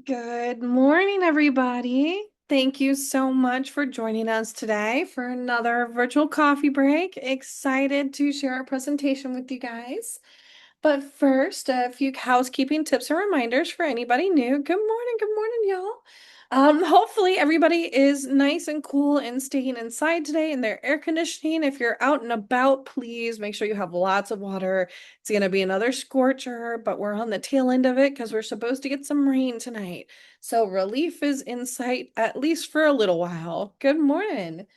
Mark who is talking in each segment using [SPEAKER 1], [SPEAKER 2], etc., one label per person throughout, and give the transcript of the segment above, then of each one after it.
[SPEAKER 1] Good morning, everybody. Thank you so much for joining us today for another virtual coffee break. Excited to share our presentation with you guys. But first, a few housekeeping tips and reminders for anybody new. Good morning, y'all. Hopefully everybody is nice and cool and staying inside today in their air conditioning. If you're out and about, please make sure you have lots of water. It's gonna be another scorcher, but we're on the tail end of it because we're supposed to get some rain tonight. So relief is in sight, at least for a little while. Good morning.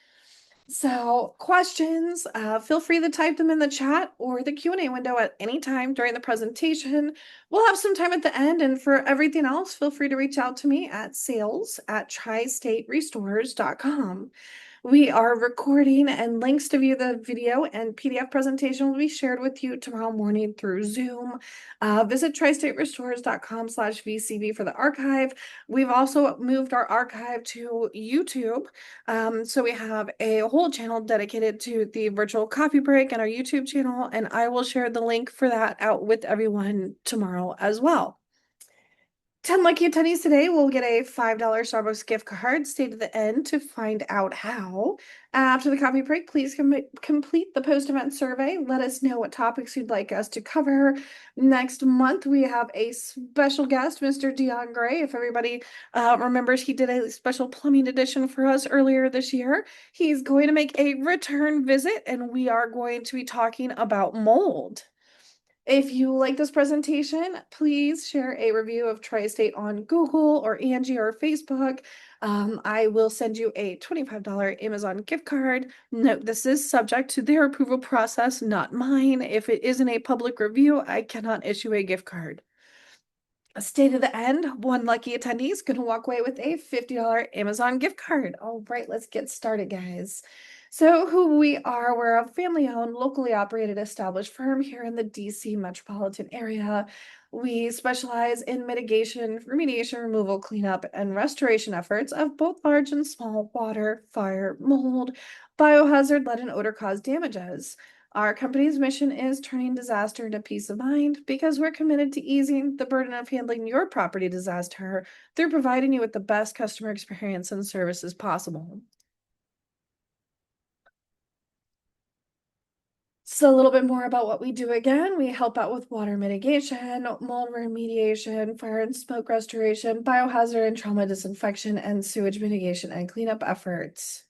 [SPEAKER 1] So questions, feel free to type them in the chat or the Q&A window at any time during the presentation. We'll have some time at the end, and for everything else, feel free to reach out to me at sales@tristaterestores.com. We are recording, and links to view the video and PDF presentation will be shared with you tomorrow morning through Zoom. Visit tristaterestores.com/VCV for the archive. We've also moved our archive to YouTube. So we have a whole channel dedicated to the virtual coffee break and our YouTube channel, and I will share the link for that out with everyone tomorrow as well. 10 lucky attendees today will get a $5 Starbucks gift card. Stay to the end to find out how. After the coffee break, please complete the post-event survey. Let us know what topics you'd like us to cover. Next month, we have a special guest, Mr. Dion Gray. If everybody remembers, he did a special plumbing edition for us earlier this year. He's going to make a return visit, and we are going to be talking about mold. If you like this presentation, please share a review of Tri-State on Google or Angie or Facebook. I will send you a $25 Amazon gift card. Note, this is subject to their approval process, not mine. If it isn't a public review, I cannot issue a gift card. Stay to the end. One lucky attendee is going to walk away with a $50 Amazon gift card. All right, let's get started, guys. So, who we are, we're a family owned, locally operated, established firm here in the DC metropolitan area. We specialize in mitigation, remediation, removal, cleanup, and restoration efforts of both large and small water, fire, mold, biohazard, lead, and odor caused damages. Our company's mission is turning disaster into peace of mind because we're committed to easing the burden of handling your property disaster through providing you with the best customer experience and services possible. So a little bit more about what we do again. We help out with water mitigation, mold remediation, fire and smoke restoration, biohazard and trauma disinfection, and sewage mitigation and cleanup efforts.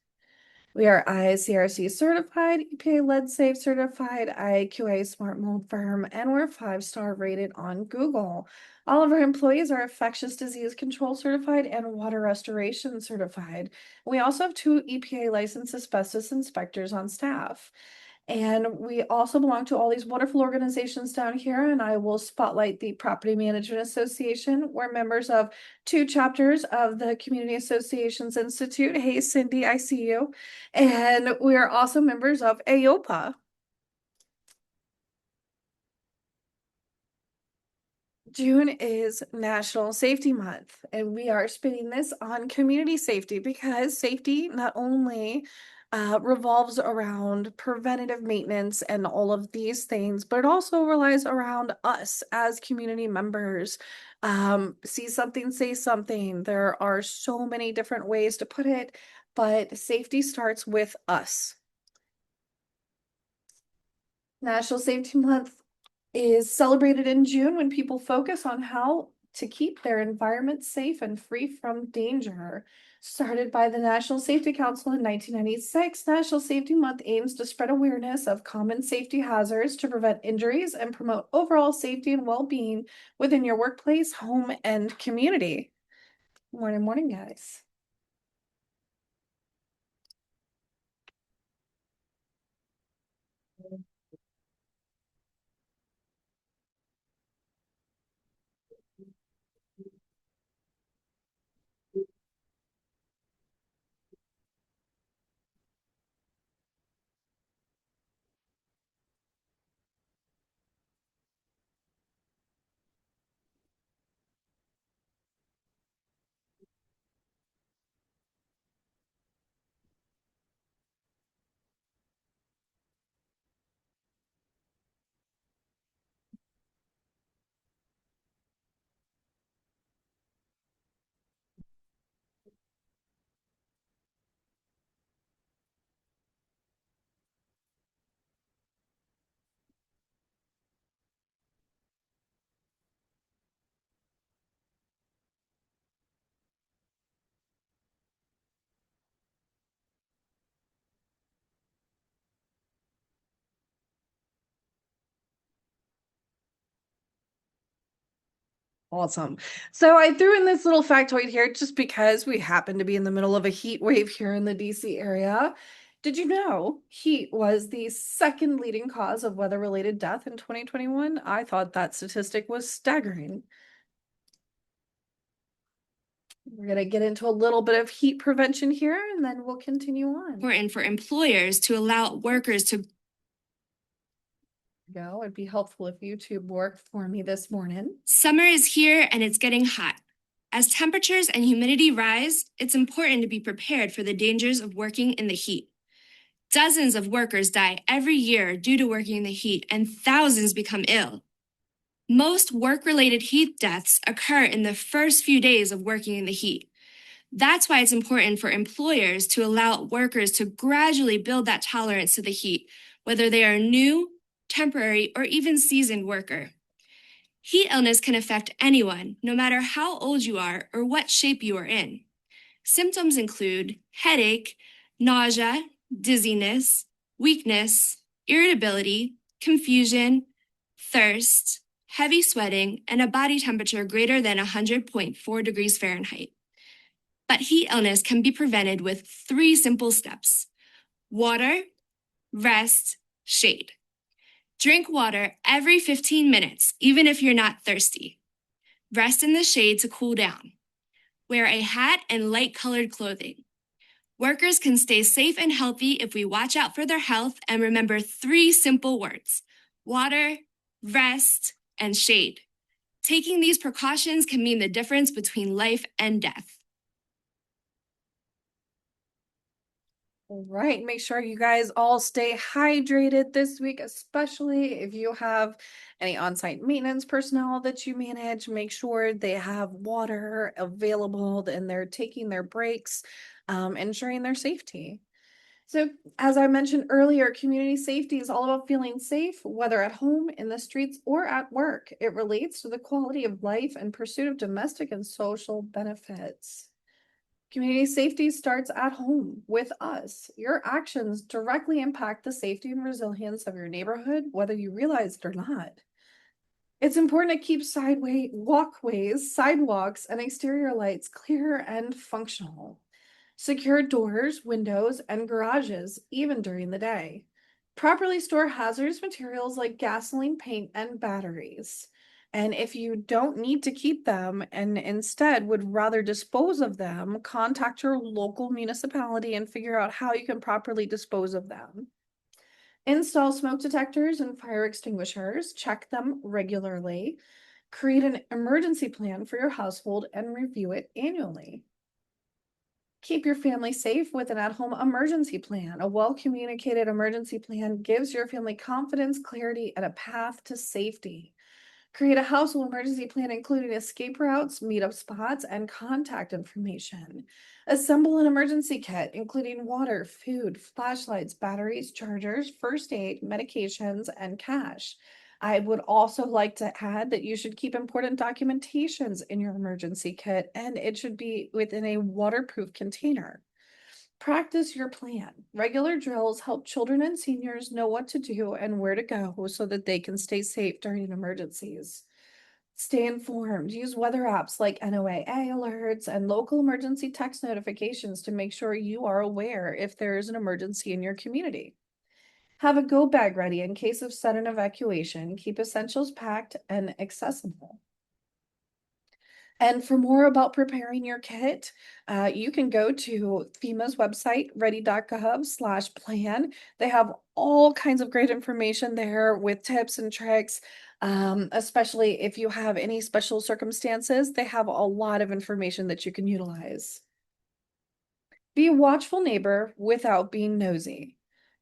[SPEAKER 1] We are ICRC certified, EPA lead safe certified, IQA smart mold firm, and we're 5-star rated on Google. All of our employees are infectious disease control certified and water restoration certified. We also have 2 EPA licensed asbestos inspectors on staff. And we also belong to all these wonderful organizations down here, and I will spotlight the Property Management Association. We're members of 2 chapters of the Community Associations Institute. Hey, Cindy, I see you. And we are also members of AOPA. June is National Safety Month, and we are spinning this on community safety because safety not only revolves around preventative maintenance and all of these things, but it also relies around us as community members. See something, say something. There are so many different ways to put it, but safety starts with us. National Safety Month is celebrated in June when people focus on how to keep their environment safe and free from danger. Started by the National Safety Council in 1996, National Safety Month aims to spread awareness of common safety hazards to prevent injuries and promote overall safety and well-being within your workplace, home, and community. Morning, morning, guys. Awesome. So I threw in this little factoid here just because we happen to be in the middle of a heat wave here in the DC area. Did you know heat was the second leading cause of weather-related death in 2021? I thought that statistic was staggering. We're going to get into a little bit of heat prevention here, and then we'll continue on.
[SPEAKER 2] Important for employers to allow workers to
[SPEAKER 1] Go. It'd be helpful if YouTube worked for me this morning.
[SPEAKER 2] Summer is here and it's getting hot. As temperatures and humidity rise, it's important to be prepared for the dangers of working in the heat. Dozens of workers die every year due to working in the heat, and thousands become ill. Most work-related heat deaths occur in the first few days of working in the heat. That's why it's important for employers to allow workers to gradually build that tolerance to the heat, whether they are new, temporary, or even seasoned worker. Heat illness can affect anyone, no matter how old you are or what shape you are in. Symptoms include headache, nausea, dizziness, weakness, irritability, confusion, thirst, heavy sweating, and a body temperature greater than 100.4 degrees Fahrenheit. But heat illness can be prevented with 3 simple steps: water, rest, shade. Drink water every 15 minutes, even if you're not thirsty. Rest in the shade to cool down. Wear a hat and light-colored clothing. Workers can stay safe and healthy if we watch out for their health and remember 3 simple words: water, rest, and shade. Taking these precautions can mean the difference between life and death.
[SPEAKER 1] All right, make sure you guys all stay hydrated this week, especially if you have any on-site maintenance personnel that you manage. Make sure they have water available and they're taking their breaks, ensuring their safety. So, as I mentioned earlier, community safety is all about feeling safe, whether at home, in the streets, or at work. It relates to the quality of life and pursuit of domestic and social benefits. Community safety starts at home with us. Your actions directly impact the safety and resilience of your neighborhood, whether you realize it or not. It's important to keep walkways, sidewalks, and exterior lights clear and functional. Secure doors, windows, and garages, even during the day. Properly store hazardous materials like gasoline, paint, and batteries. And if you don't need to keep them and instead would rather dispose of them, contact your local municipality and figure out how you can properly dispose of them. Install smoke detectors and fire extinguishers, check them regularly. Create an emergency plan for your household and review it annually. Keep your family safe with an at-home emergency plan. A well-communicated emergency plan gives your family confidence, clarity, and a path to safety. Create a household emergency plan including escape routes, meetup spots, and contact information. Assemble an emergency kit including water, food, flashlights, batteries, chargers, first aid, medications, and cash. I would also like to add that you should keep important documentations in your emergency kit, and it should be within a waterproof container. Practice your plan. Regular drills help children and seniors know what to do and where to go so that they can stay safe during emergencies. Stay informed. Use weather apps like NOAA alerts and local emergency text notifications to make sure you are aware if there is an emergency in your community. Have a go bag ready in case of sudden evacuation. Keep essentials packed and accessible. And for more about preparing your kit, you can go to FEMA's website, ready.gov/plan. They have all kinds of great information there with tips and tricks, especially if you have any special circumstances. They have a lot of information that you can utilize. Be a watchful neighbor without being nosy.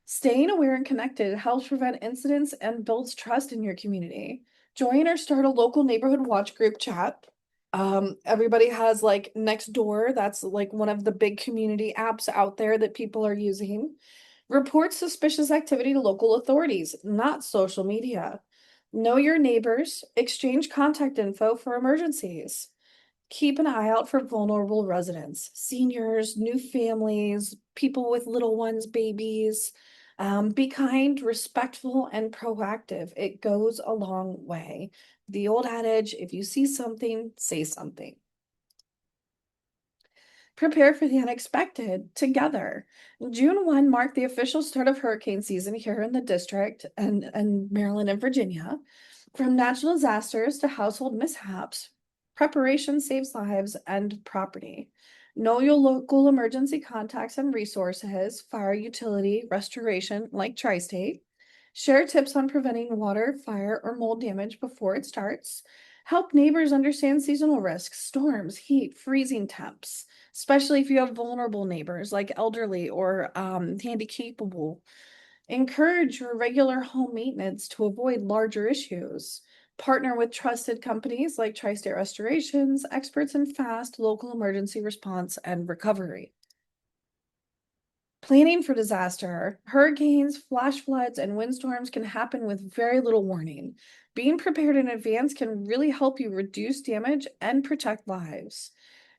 [SPEAKER 1] Staying aware and connected helps prevent incidents and builds trust in your community. Join or start a local neighborhood watch group chat. Everybody has like Nextdoor. That's like one of the big community apps out there that people are using. Report suspicious activity to local authorities, not social media. Know your neighbors. Exchange contact info for emergencies. Keep an eye out for vulnerable residents, seniors, new families, people with little ones, babies. Be kind, respectful, and proactive. It goes a long way. The old adage, if you see something, say something. Prepare for the unexpected together. June 1 marked the official start of hurricane season here in the district and Maryland and Virginia. From natural disasters to household mishaps, preparation saves lives and property. Know your local emergency contacts and resources, fire, utility, restoration, like Tri State. Share tips on preventing water, fire, or mold damage before it starts. Help neighbors understand seasonal risks, storms, heat, freezing temps, especially if you have vulnerable neighbors like elderly or handicapable. Encourage your regular home maintenance to avoid larger issues. Partner with trusted companies like Tri-State Restorations, experts in fast local emergency response and recovery. Planning for disaster. Hurricanes, flash floods, and windstorms can happen with very little warning. Being prepared in advance can really help you reduce damage and protect lives.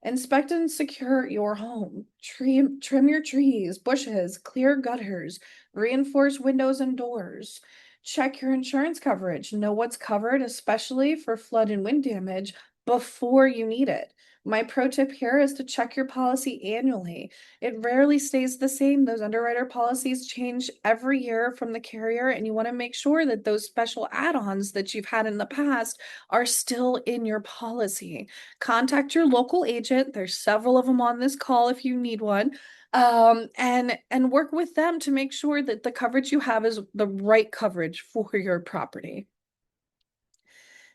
[SPEAKER 1] Inspect and secure your home. Trim your trees, bushes, clear gutters, reinforce windows and doors. Check your insurance coverage. Know what's covered, especially for flood and wind damage, before you need it. My pro tip here is to check your policy annually. It rarely stays the same. Those underwriter policies change every year from the carrier, and you want to make sure that those special add-ons that you've had in the past are still in your policy. Contact your local agent. There's several of them on this call if you need one. And work with them to make sure that the coverage you have is the right coverage for your property.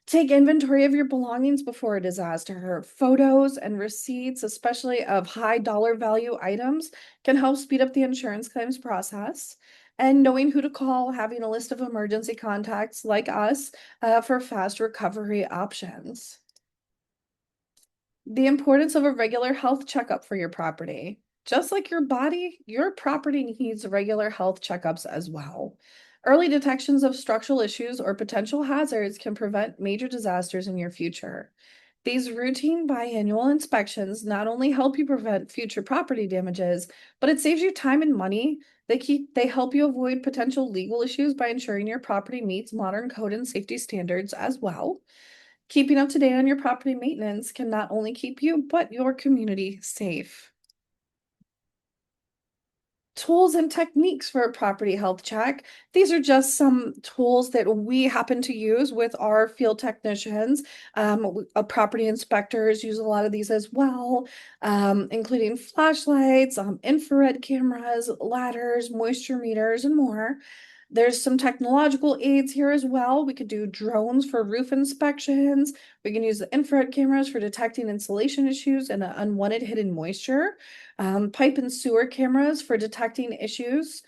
[SPEAKER 1] Take inventory of your belongings before a disaster. Photos and receipts, especially of high dollar value items, can help speed up the insurance claims process. And knowing who to call, having a list of emergency contacts like us for fast recovery options. The importance of a regular health checkup for your property. Just like your body, your property needs regular health checkups as well. Early detections of structural issues or potential hazards can prevent major disasters in your future. These routine biannual inspections not only help you prevent future property damages, but it saves you time and money. They help you avoid potential legal issues by ensuring your property meets modern code and safety standards as well. Keeping up to date on your property maintenance can not only keep you, but your community safe. Tools and techniques for a property health check. These are just some tools that we happen to use with our field technicians. Property inspectors use a lot of these as well, including flashlights, infrared cameras, ladders, moisture meters, and more. There's some technological aids here as well. We could do drones for roof inspections. We can use the infrared cameras for detecting insulation issues and unwanted hidden moisture. Pipe and sewer cameras for detecting issues.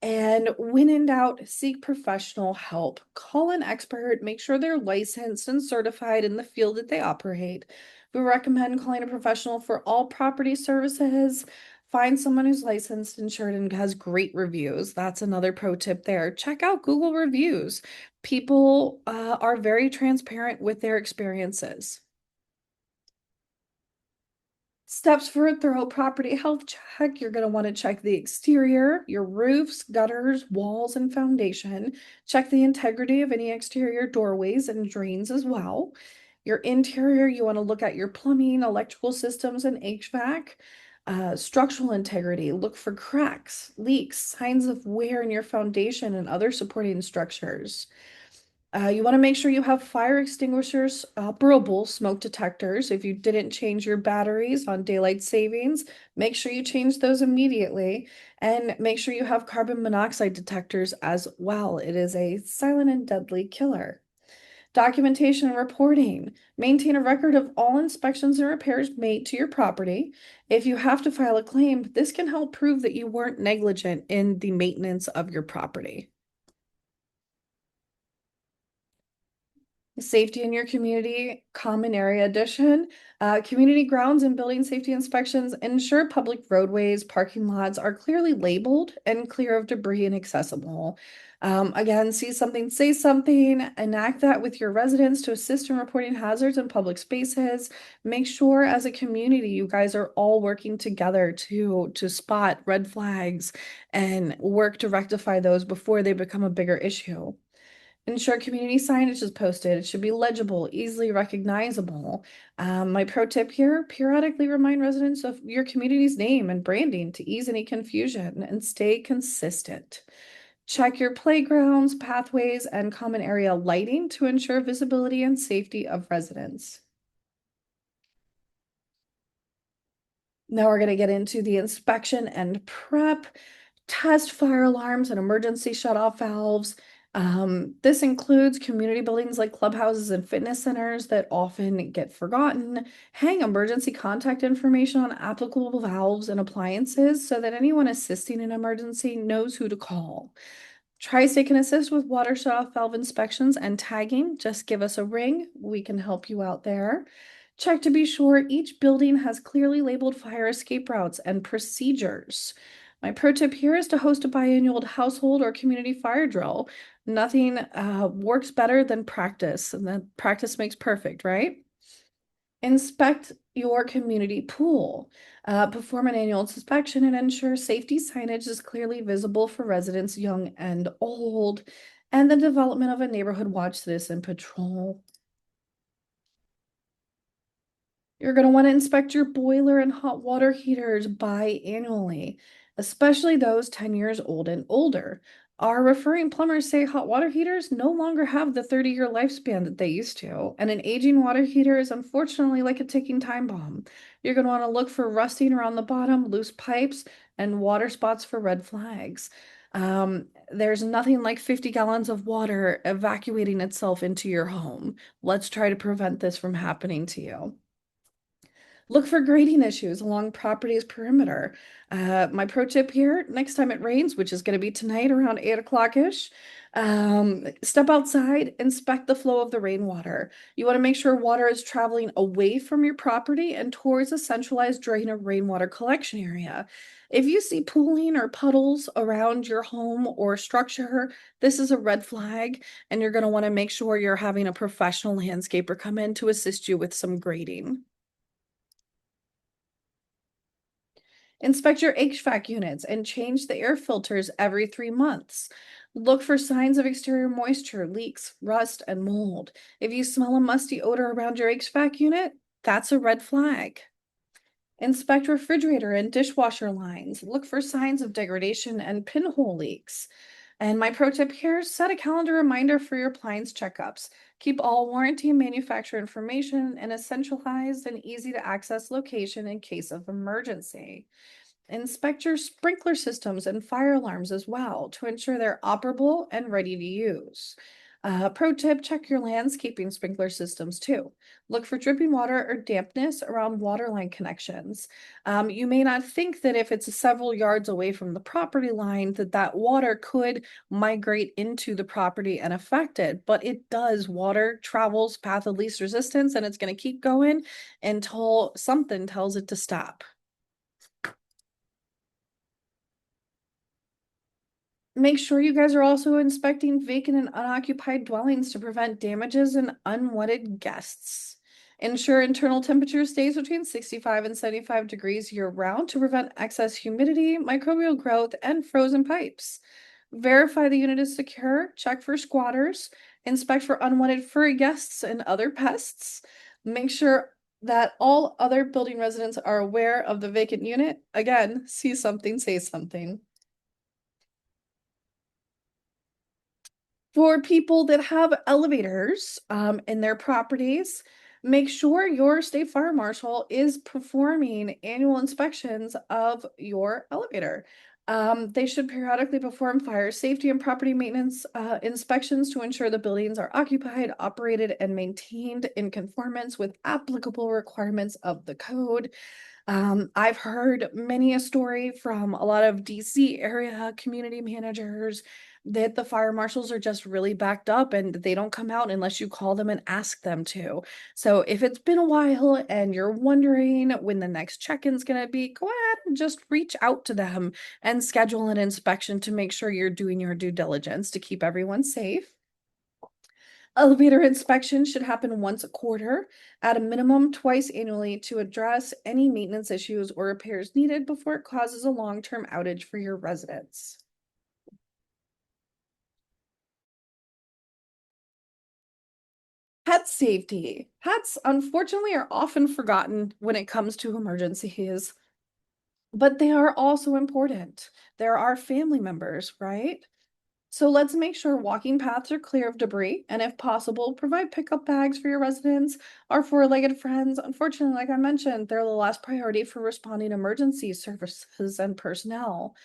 [SPEAKER 1] And when in doubt, seek professional help. Call an expert, make sure they're licensed and certified in the field that they operate. We recommend calling a professional for all property services. Find someone who's licensed, insured, and has great reviews. That's another pro tip there. Check out Google reviews. People are very transparent with their experiences. Steps for a thorough property health check. You're going to want to check the exterior, your roofs, gutters, walls, and foundation. Check the integrity of any exterior doorways and drains as well. Your interior, you want to look at your plumbing, electrical systems, and HVAC. Structural integrity, look for cracks, leaks, signs of wear in your foundation and other supporting structures. You want to make sure you have fire extinguishers, operable smoke detectors. If you didn't change your batteries on daylight savings, make sure you change those immediately. And make sure you have carbon monoxide detectors as well. It is a silent and deadly killer. Documentation and reporting. Maintain a record of all inspections and repairs made to your property. If you have to file a claim, this can help prove that you weren't negligent in the maintenance of your property. Safety in your community, common area addition. Community grounds and building safety inspections ensure public roadways, parking lots are clearly labeled and clear of debris and accessible. Again, see something, say something, enact that with your residents to assist in reporting hazards in public spaces. Make sure as a community, you guys are all working together to spot red flags and work to rectify those before they become a bigger issue. Ensure community signage is posted. It should be legible, easily recognizable. My pro tip here, periodically remind residents of your community's name and branding to ease any confusion and stay consistent. Check your playgrounds, pathways, and common area lighting to ensure visibility and safety of residents. Now we're going to get into the inspection and prep, test fire alarms and emergency shutoff valves. This includes community buildings like clubhouses and fitness centers that often get forgotten. Hang emergency contact information on applicable valves and appliances so that anyone assisting in an emergency knows who to call. Tri-State can assist with water shutoff valve inspections and tagging. Just give us a ring. We can help you out there. Check to be sure each building has clearly labeled fire escape routes and procedures. My pro tip here is to host a biannual household or community fire drill. Nothing works better than practice, and then practice makes perfect, right? Inspect your community pool. Perform an annual inspection and ensure safety signage is clearly visible for residents young and old, and the development of a neighborhood watch citizen patrol. You're going to want to inspect your boiler and hot water heaters biannually, especially those 10 years old and older. Our referring plumbers say hot water heaters no longer have the 30-year lifespan that they used to, and an aging water heater is unfortunately like a ticking time bomb. You're going to want to look for rusting around the bottom, loose pipes, and water spots for red flags. There's nothing like 50 gallons of water evacuating itself into your home. Let's try to prevent this from happening to you. Look for grading issues along property's perimeter. My pro tip here, next time it rains, which is going to be tonight around 8 o'clock-ish, step outside, inspect the flow of the rainwater. You want to make sure water is traveling away from your property and towards a centralized drain or rainwater collection area. If you see pooling or puddles around your home or structure, this is a red flag, and you're going to want to make sure you're having a professional landscaper come in to assist you with some grading. Inspect your HVAC units and change the air filters every 3 months. Look for signs of exterior moisture, leaks, rust, and mold. If you smell a musty odor around your HVAC unit, that's a red flag. Inspect refrigerator and dishwasher lines. Look for signs of degradation and pinhole leaks. And my pro tip here, set a calendar reminder for your appliance checkups. Keep all warranty and manufacturer information in a centralized and easy to access location in case of emergency. Inspect your sprinkler systems and fire alarms as well to ensure they're operable and ready to use. Pro tip, check your landscaping sprinkler systems too. Look for dripping water or dampness around water line connections. You may not think that if it's several yards away from the property line that water could migrate into the property and affect it, but it does. Water travels path of least resistance, and it's going to keep going until something tells it to stop. Make sure you guys are also inspecting vacant and unoccupied dwellings to prevent damages and unwanted guests. Ensure internal temperature stays between 65 and 75 degrees year round to prevent excess humidity, microbial growth, and frozen pipes. Verify the unit is secure, check for squatters, inspect for unwanted furry guests and other pests. Make sure that all other building residents are aware of the vacant unit. Again, see something, say something. For people that have elevators in their properties, make sure your state fire marshal is performing annual inspections of your elevator. They should periodically perform fire safety and property maintenance inspections to ensure the buildings are occupied, operated, and maintained in conformance with applicable requirements of the code. I've heard many a story from a lot of DC area community managers that the fire marshals are just really backed up and they don't come out unless you call them and ask them to. So if it's been a while and you're wondering when the next check-in's gonna be, go ahead and just reach out to them and schedule an inspection to make sure you're doing your due diligence to keep everyone safe. Elevator inspection should happen once a quarter, at a minimum twice annually to address any maintenance issues or repairs needed before it causes a long-term outage for your residents. Pet safety. Pets, unfortunately, are often forgotten when it comes to emergencies, but they are also important. They're our family members, right? So let's make sure walking paths are clear of debris and if possible, provide pickup bags for your residents or four-legged friends. Unfortunately, like I mentioned, they're the last priority for responding emergency services and personnel.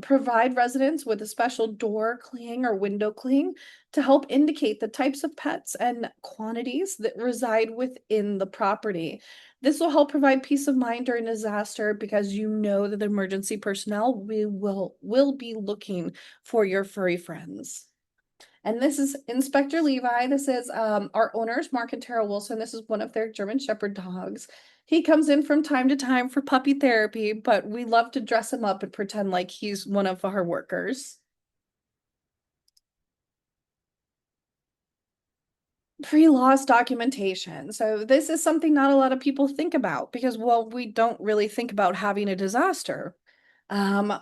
[SPEAKER 1] Provide residents with a special door cling or window cling to help indicate the types of pets and quantities that reside within the property. This will help provide peace of mind during disaster because you know that the emergency personnel will be looking for your furry friends. And this is Inspector Levi. This is our owners, Mark and Tara Wilson. This is one of their German Shepherd dogs. He comes in from time to time for puppy therapy, but we love to dress him up and pretend like he's one of our workers. Pre-loss documentation. So this is something not a lot of people think about because, well, we don't really think about having a disaster. Um,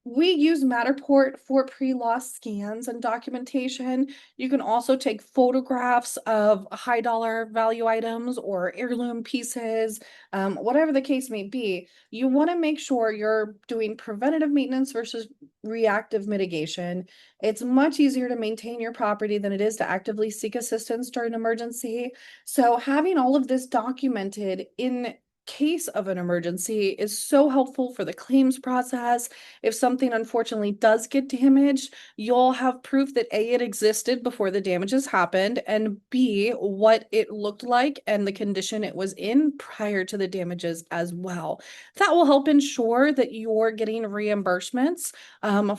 [SPEAKER 1] We use Matterport for pre-loss scans and documentation. You can also take photographs of high dollar value items or heirloom pieces, whatever the case may be. You want to make sure you're doing preventative maintenance versus reactive mitigation. It's much easier to maintain your property than it is to actively seek assistance during an emergency. So having all of this documented in case of an emergency is so helpful for the claims process. If something unfortunately does get damaged, you'll have proof that A, it existed before the damages happened, and B, what it looked like and the condition it was in prior to the damages as well. That will help ensure that you're getting reimbursements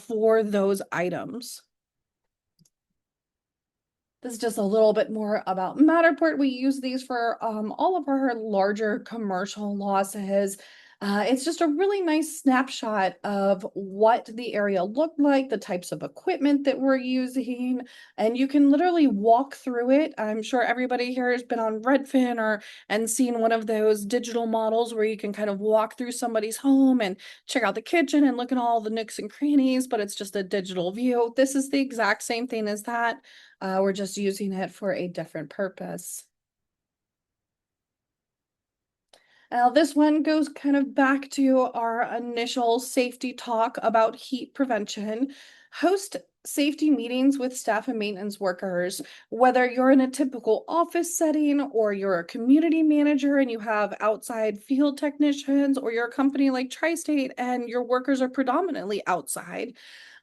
[SPEAKER 1] for those items. This is just a little bit more about Matterport. We use these for all of our larger commercial losses. It's just a really nice snapshot of what the area looked like, the types of equipment that we're using, and you can literally walk through it. I'm sure everybody here has been on Redfin or and seen one of those digital models where you can kind of walk through somebody's home and check out the kitchen and look at all the nooks and crannies, but it's just a digital view. This is the exact same thing as that. We're just using it for a different purpose. Now, this one goes kind of back to our initial safety talk about heat prevention. Host safety meetings with staff and maintenance workers, whether you're in a typical office setting or you're a community manager and you have outside field technicians, or you're a company like Tri-State and your workers are predominantly outside.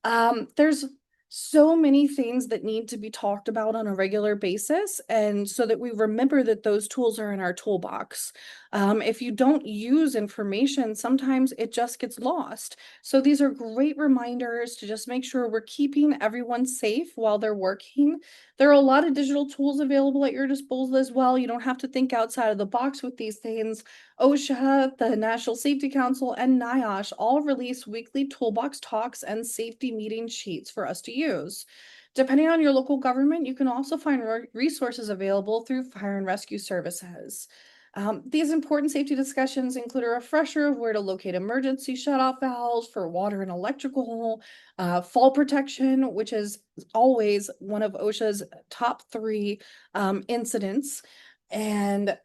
[SPEAKER 1] There's so many things that need to be talked about on a regular basis, and so that we remember that those tools are in our toolbox. If you don't use information, sometimes it just gets lost. So these are great reminders to just make sure we're keeping everyone safe while they're working. There are a lot of digital tools available at your disposal as well. You don't have to think outside of the box with these things. OSHA, the National Safety Council, and NIOSH all release weekly toolbox talks and safety meeting sheets for us to use. Depending on your local government, you can also find resources available through fire and rescue services. These important safety discussions include a refresher of where to locate emergency shutoff valves for water and electrical, fall protection, which is always one of OSHA's top three incidents, and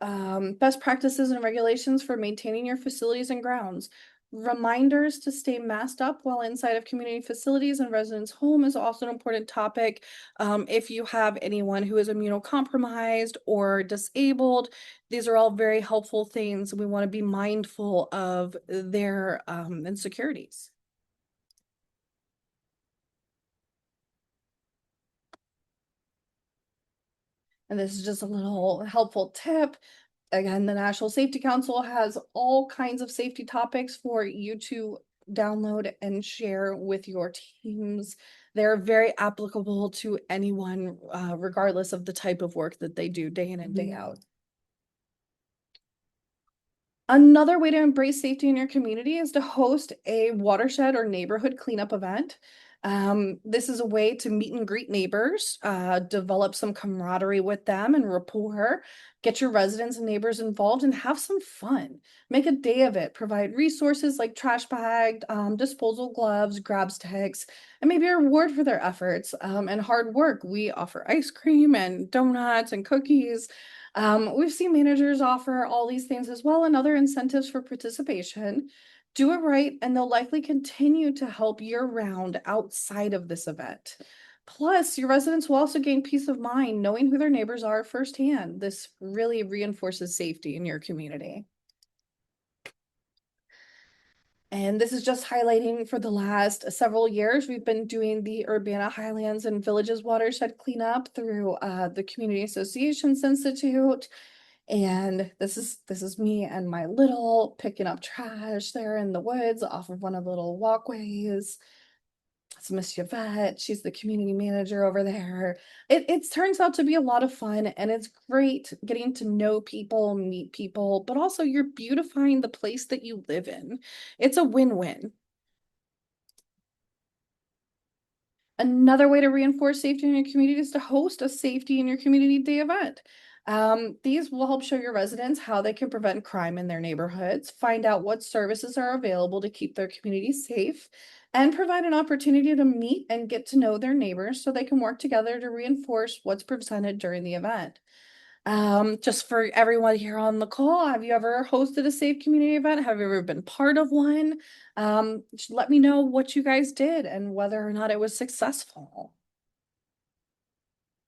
[SPEAKER 1] best practices and regulations for maintaining your facilities and grounds. Reminders to stay masked up while inside of community facilities and residents' home is also an important topic. If you have anyone who is immunocompromised or disabled, these are all very helpful things. We want to be mindful of their insecurities. And this is just a little helpful tip. Again, the National Safety Council has all kinds of safety topics for you to download and share with your teams. They're very applicable to anyone, regardless of the type of work that they do day in and day out. Another way to embrace safety in your community is to host a watershed or neighborhood cleanup event. This is a way to meet and greet neighbors, develop some camaraderie with them and rapport, get your residents and neighbors involved, and have some fun. Make a day of it. Provide resources like trash bag, disposal gloves, grab sticks, and maybe a reward for their efforts and hard work. We offer ice cream and donuts and cookies. We've seen managers offer all these things as well and other incentives for participation. Do it right, and they'll likely continue to help year round outside of this event. Plus, your residents will also gain peace of mind knowing who their neighbors are firsthand. This really reinforces safety in your community. And this is just highlighting for the last several years, we've been doing the Urbana Highlands and Villages watershed cleanup through the Community Associations Institute. And this is me and my little picking up trash there in the woods off of one of the little walkways. It's Miss Yvette. She's the community manager over there. It turns out to be a lot of fun, and it's great getting to know people, meet people, but also you're beautifying the place that you live in. It's a win-win. Another way to reinforce safety in your community is to host a safety in your community day event. These will help show your residents how they can prevent crime in their neighborhoods, find out what services are available to keep their community safe, and provide an opportunity to meet and get to know their neighbors so they can work together to reinforce what's presented during the event. Just for everyone here on the call, have you ever hosted a safe community event? Have you ever been part of one? Just let me know what you guys did and whether or not it was successful.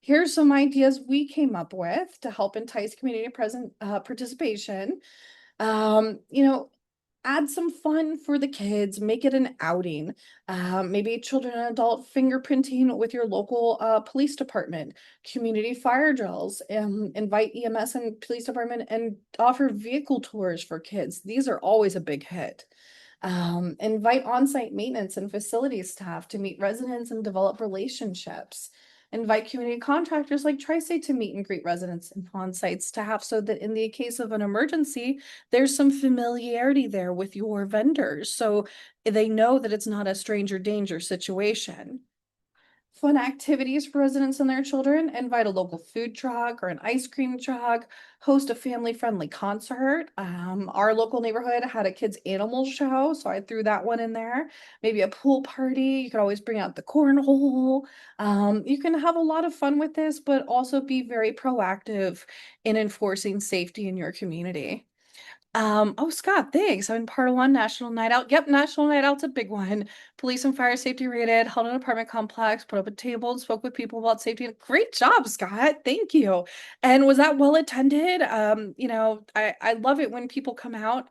[SPEAKER 1] Here's some ideas we came up with to help entice community participation. You know, add some fun for the kids, make it an outing. Maybe children and adult fingerprinting with your local police department, community fire drills, invite EMS and police department and offer vehicle tours for kids. These are always a big hit. Invite on-site maintenance and facilities staff to meet residents and develop relationships. Invite community contractors like Tri-State to meet and greet residents and on-site staff so that in the case of an emergency, there's some familiarity there with your vendors. So they know that it's not a stranger danger situation. Fun activities for residents and their children, invite a local food truck or an ice cream truck, host a family-friendly concert. Our local neighborhood had a kids' animal show, so I threw that one in there. Maybe a pool party. You could always bring out the cornhole. You can have a lot of fun with this, but also be very proactive in enforcing safety in your community. Oh, Scott, thanks. I've been part of one National Night Out. Yep, National Night Out's a big one. Police and fire safety rated, held an apartment complex, put up a table and spoke with people about safety. Great job, Scott. Thank you. And was that well attended? I love it when people come out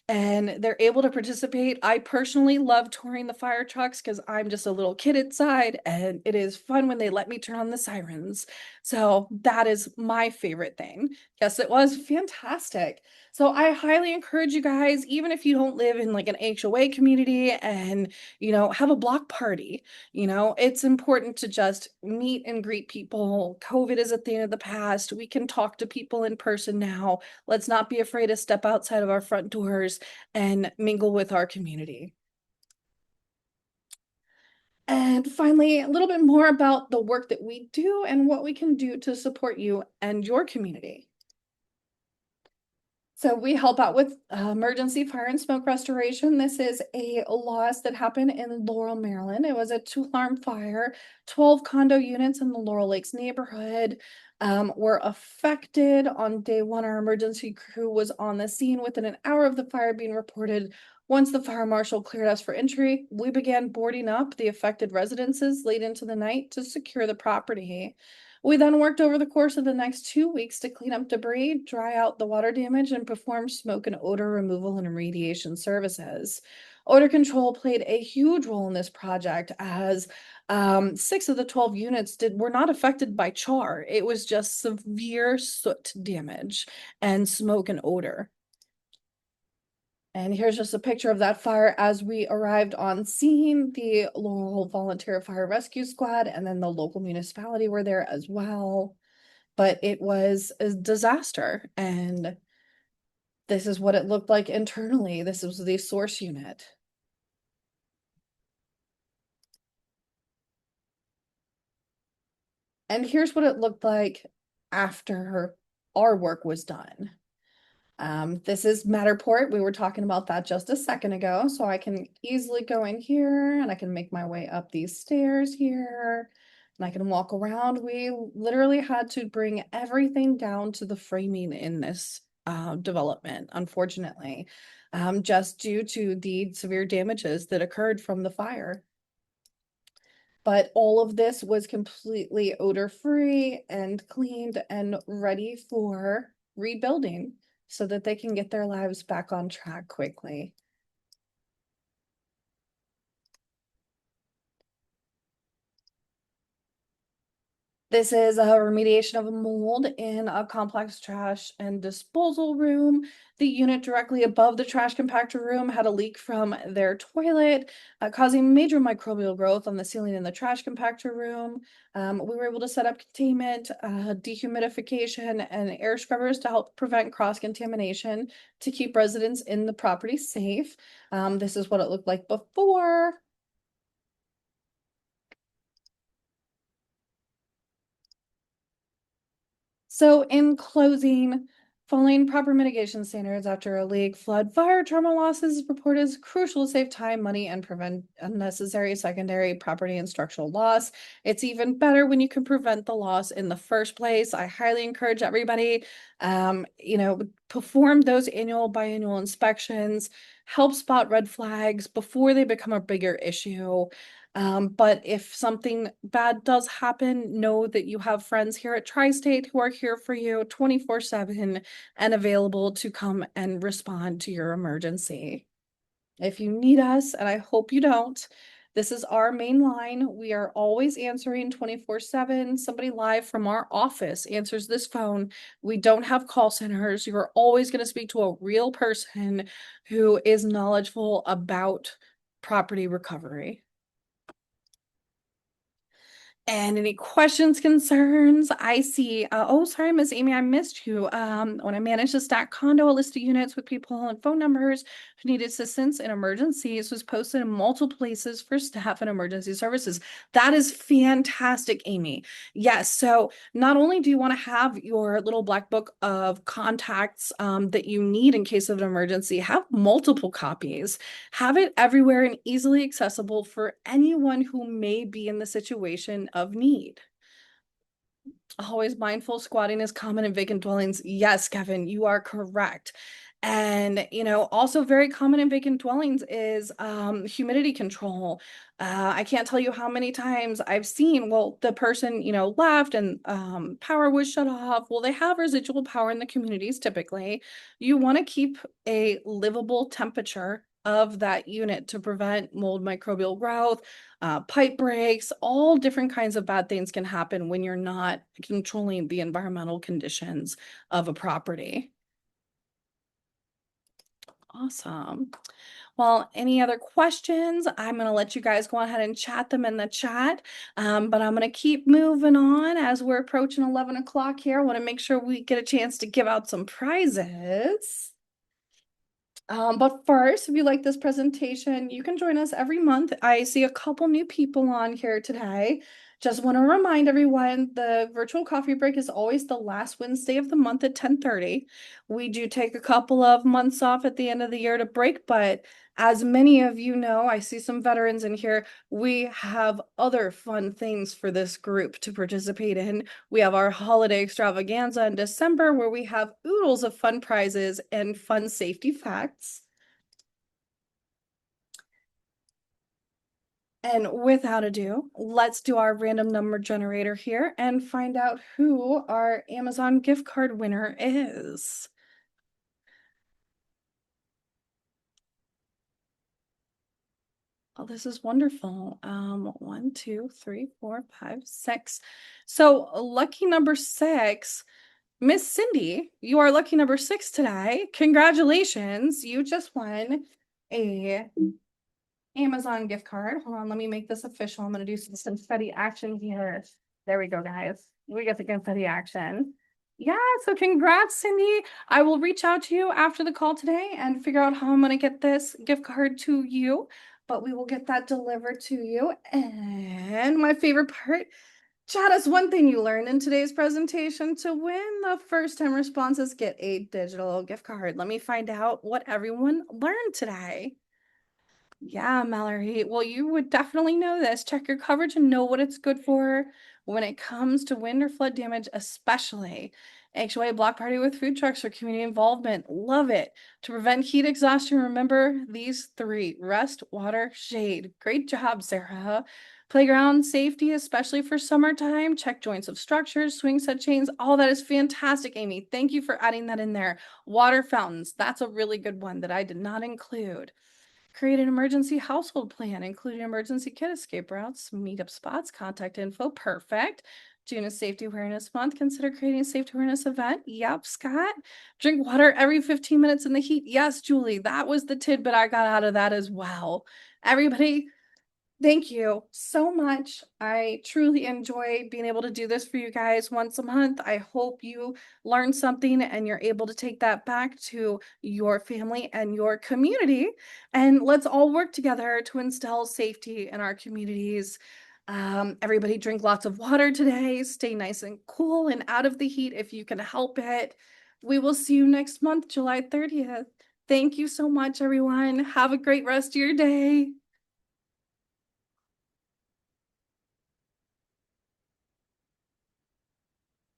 [SPEAKER 1] and they're able to participate. I personally love touring the fire trucks because I'm just a little kid inside, and it is fun when they let me turn on the sirens. So that is my favorite thing. Yes, it was fantastic. So I highly encourage you guys, even if you don't live in like an HOA community and, have a block party, it's important to just meet and greet people. COVID is a thing of the past. We can talk to people in person now. Let's not be afraid to step outside of our front doors and mingle with our community. And finally, a little bit more about the work that we do and what we can do to support you and your community. So we help out with emergency fire and smoke restoration. This is a loss that happened in Laurel, Maryland. It was a two-alarm fire. 12 condo units in the Laurel Lakes neighborhood were affected. On day one, our emergency crew was on the scene within an hour of the fire being reported. Once the fire marshal cleared us for entry, we began boarding up the affected residences late into the night to secure the property. We then worked over the course of the next 2 weeks to clean up debris, dry out the water damage, and perform smoke and odor removal and remediation services. Odor control played a huge role in this project as 6 of the 12 units were not affected by char. It was just severe soot damage and smoke and odor. And here's just a picture of that fire as we arrived on scene. The Laurel Volunteer Fire Rescue Squad and then the local municipality were there as well. But it was a disaster, and this is what it looked like internally. This was the source unit. And here's what it looked like after our work was done. This is Matterport. We were talking about that just a second ago, so I can easily go in here and I can make my way up these stairs here and I can walk around. We literally had to bring everything down to the framing in this development, unfortunately, just due to the severe damages that occurred from the fire. But all of this was completely odor-free and cleaned and ready for rebuilding so that they can get their lives back on track quickly. This is a remediation of a mold in a complex trash and disposal room. The unit directly above the trash compactor room had a leak from their toilet, causing major microbial growth on the ceiling in the trash compactor room. We were able to set up containment, dehumidification, and air scrubbers to help prevent cross-contamination to keep residents in the property safe. This is what it looked like before. So in closing, following proper mitigation standards after a leak, flood, fire, trauma losses is reported as crucial to save time, money, and prevent unnecessary secondary property and structural loss. It's even better when you can prevent the loss in the first place. I highly encourage everybody, perform those annual, biannual inspections, help spot red flags before they become a bigger issue. But if something bad does happen, know that you have friends here at Tri-State who are here for you 24/7 and available to come and respond to your emergency. If you need us, and I hope you don't, this is our main line. We are always answering 24/7. Somebody live from our office answers this phone. We don't have call centers. You're always going to speak to a real person who is knowledgeable about property recovery. And any questions, concerns? I see. Oh, sorry, Miss Amy, I missed you. When I managed to stack condo, a list of units with people and phone numbers who needed assistance in emergencies was posted in multiple places for staff and emergency services. That is fantastic, Amy. Yes. So not only do you want to have your little black book of contacts that you need in case of an emergency, have multiple copies. Have it everywhere and easily accessible for anyone who may be in the situation of need. Always mindful, squatting is common in vacant dwellings. Yes, Kevin, you are correct. And, also very common in vacant dwellings is humidity control. I can't tell you how many times I've seen, well, the person, left and power was shut off. Well, they have residual power in the communities typically. You want to keep a livable temperature of that unit to prevent mold microbial growth, pipe breaks, all different kinds of bad things can happen when you're not controlling the environmental conditions of a property. Awesome. Well, any other questions? I'm going to let you guys go ahead and chat them in the chat. But I'm going to keep moving on as we're approaching 11 o'clock here. I want to make sure we get a chance to give out some prizes. But first, if you like this presentation, you can join us every month. I see a couple new people on here today. Just want to remind everyone, the virtual coffee break is always the last Wednesday of the month at 10:30. We do take a couple of months off at the end of the year to break, but as many of you know, I see some veterans in here. We have other fun things for this group to participate in. We have our holiday extravaganza in December where we have oodles of fun prizes and fun safety facts. And without ado, let's do our random number generator here and find out who our Amazon gift card winner is. Oh, this is wonderful. 1, 2, 3, 4, 5, 6. So lucky number 6 Miss Cindy, you are lucky number 6 today. Congratulations. You just won a Amazon gift card. Hold on, let me make this official. I'm going to do some confetti action here. There we go, guys. We get the confetti action. Yeah, so congrats, Cindy. I will reach out to you after the call today and figure out how I'm going to get this gift card to you, but we will get that delivered to you. And my favorite part, chat us one thing you learned in today's presentation. To win the first time responses, get a digital gift card. Let me find out what everyone learned today. Yeah, Mallory. Well, you would definitely know this. Check your coverage and know what it's good for when it comes to wind or flood damage, especially. HOA block party with food trucks or community involvement. Love it. To prevent heat exhaustion, remember these 3: rest, water, shade. Great job, Sarah. Playground safety, especially for summertime. Check joints of structures, swing set chains. All that is fantastic, Amy. Thank you for adding that in there. Water fountains. That's a really good one that I did not include. Create an emergency household plan, including emergency kit, escape routes, meetup spots, contact info. Perfect. June is Safety Awareness Month. Consider creating a safety awareness event. Yep, Scott. Drink water every 15 minutes in the heat. Yes, Julie, that was the tidbit I got out of that as well. Everybody, thank you so much. I truly enjoy being able to do this for you guys once a month. I hope you learn something and you're able to take that back to your family and your community. And let's all work together to instill safety in our communities. Everybody drink lots of water today. Stay nice and cool and out of the heat if you can help it. We will see you next month, July 30th. Thank you so much, everyone. Have a great rest of your day.